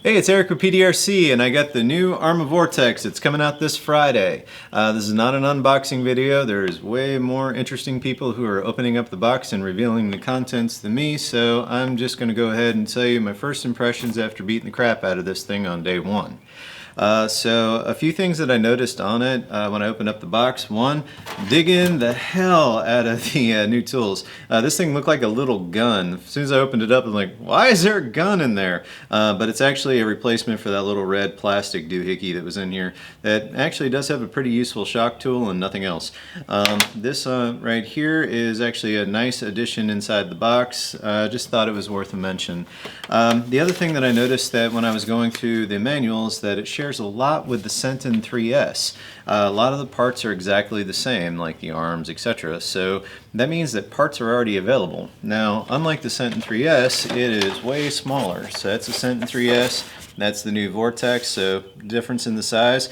Hey, it's Eric with PDRC, and I got the new Arma Vorteks. It's coming out this Friday. This is not an unboxing video. There's way more interesting people who are opening up the box and revealing the contents than me, so I'm just going to go ahead and tell you my first impressions after beating the crap out of this thing on day one. So a few things that I noticed on it when I opened up the box. One, digging the hell out of the new tools. This thing looked like a little gun. As soon as I opened it up, I'm like, why is there a gun in there? But it's actually a replacement for that little red plastic doohickey that was in here that actually does have a pretty useful shock tool and nothing else. This right here is actually a nice addition inside the box. Just thought it was worth a mention. The other thing that I noticed that when I was going through the manuals that it shares a lot with the Sentin 3S. A lot of the parts are exactly the same, like the arms, etc. So that means that parts are already available. Now, unlike the Sentin 3S, it is way smaller. So that's the Sentin 3S. That's the new Vorteks, so difference in the size.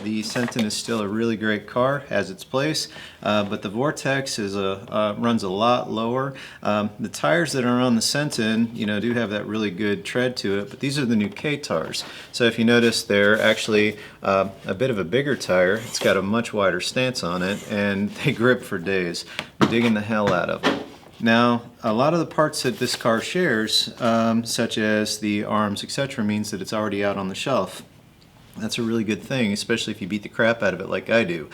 The Sentin is still a really great car, has its place, but the Vorteks is runs a lot lower. The tires that are on the Sentin, do have that really good tread to it, but these are the new K-tires. So if you notice, they're actually a bit of a bigger tire. It's got a much wider stance on it, and they grip for days. I'm digging the hell out of them. Now, a lot of the parts that this car shares, such as the arms, etc., means that it's already out on the shelf. That's a really good thing, especially if you beat the crap out of it like I do.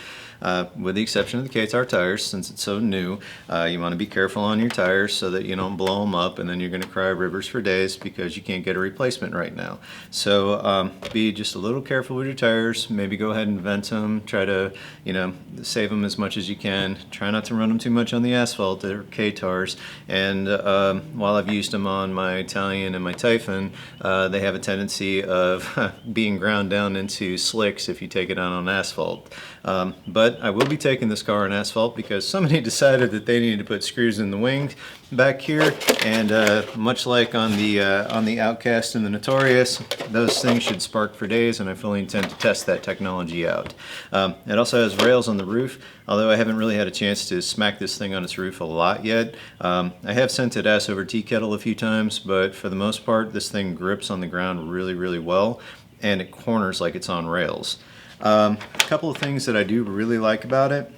With the exception of the K-tar tires, since it's so new, you want to be careful on your tires so that you don't blow them up and then you're going to cry rivers for days because you can't get a replacement right now. So be just a little careful with your tires. Maybe go ahead and vent them. Try to, save them as much as you can. Try not to run them too much on the asphalt. They're K-tars. And while I've used them on my Italian and my Typhon, they have a tendency of being ground down into slicks if you take it out on asphalt. But I will be taking this car on asphalt because somebody decided that they needed to put screws in the wing back here, and much like on the Outcast and the Notorious, those things should spark for days, and I fully intend to test that technology out. It also has rails on the roof, although I haven't really had a chance to smack this thing on its roof a lot yet. I have sent it ass over tea kettle a few times, but for the most part this thing grips on the ground really, really well, and it corners like it's on rails. A couple of things that I do really like about it.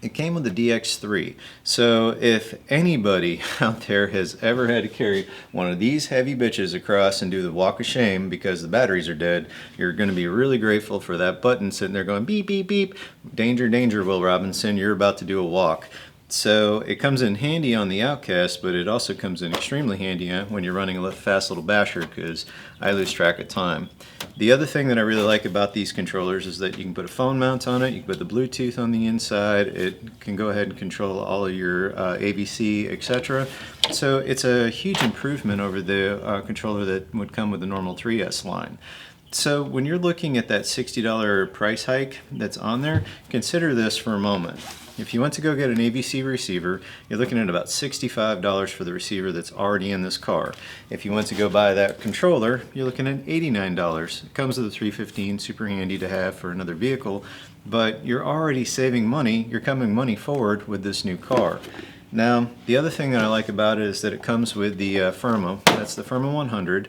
It came with the DX3, so if anybody out there has ever had to carry one of these heavy bitches across and do the walk of shame because the batteries are dead, you're going to be really grateful for that button sitting there going beep, beep, beep. Danger, danger, Will Robinson, you're about to do a walk. So it comes in handy on the Outcast, but it also comes in extremely handy when you're running a fast little basher because I lose track of time. The other thing that I really like about these controllers is that you can put a phone mount on it, you can put the Bluetooth on the inside, it can go ahead and control all of your AVC, etc. So it's a huge improvement over the controller that would come with the normal 3S line. So when you're looking at that $60 price hike that's on there, consider this for a moment. If you went to go get an AVC receiver, you're looking at about $65 for the receiver that's already in this car. If you went to go buy that controller, you're looking at $89. It comes with a 315, super handy to have for another vehicle, but you're already saving money, you're coming money forward with this new car. Now, the other thing that I like about it is that it comes with the Firma. That's the Firma 100.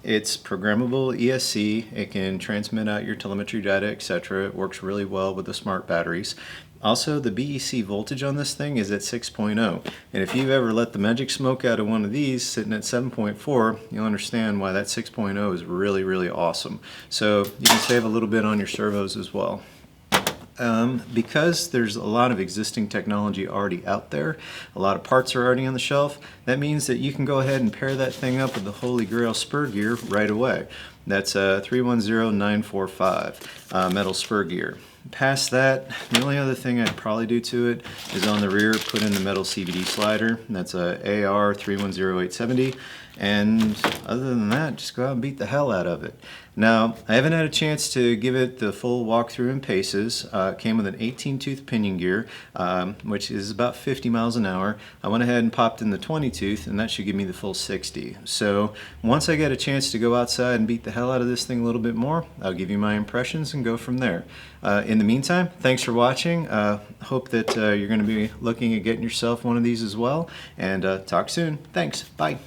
It's programmable ESC. It can transmit out your telemetry data, etc. It works really well with the smart batteries. Also, the BEC voltage on this thing is at 6.0. And if you've ever let the magic smoke out of one of these sitting at 7.4, you'll understand why that 6.0 is really, really awesome. So you can save a little bit on your servos as well. Because there's a lot of existing technology already out there, a lot of parts are already on the shelf, that means that you can go ahead and pair that thing up with the Holy Grail spur gear right away. That's 310945 metal spur gear. Past that, the only other thing I'd probably do to it is on the rear put in the metal CVD slider. That's a AR 310870. And other than that, just go out and beat the hell out of it. Now, I haven't had a chance to give it the full walkthrough in paces. It came with an 18-tooth pinion gear, which is about 50 miles an hour. I went ahead and popped in the 20-tooth, and that should give me the full 60. So once I get a chance to go outside and beat the hell out of this thing a little bit more, I'll give you my impressions and go from there. In the meantime, thanks for watching. Hope that you're going to be looking at getting yourself one of these as well, and talk soon. Thanks. Bye.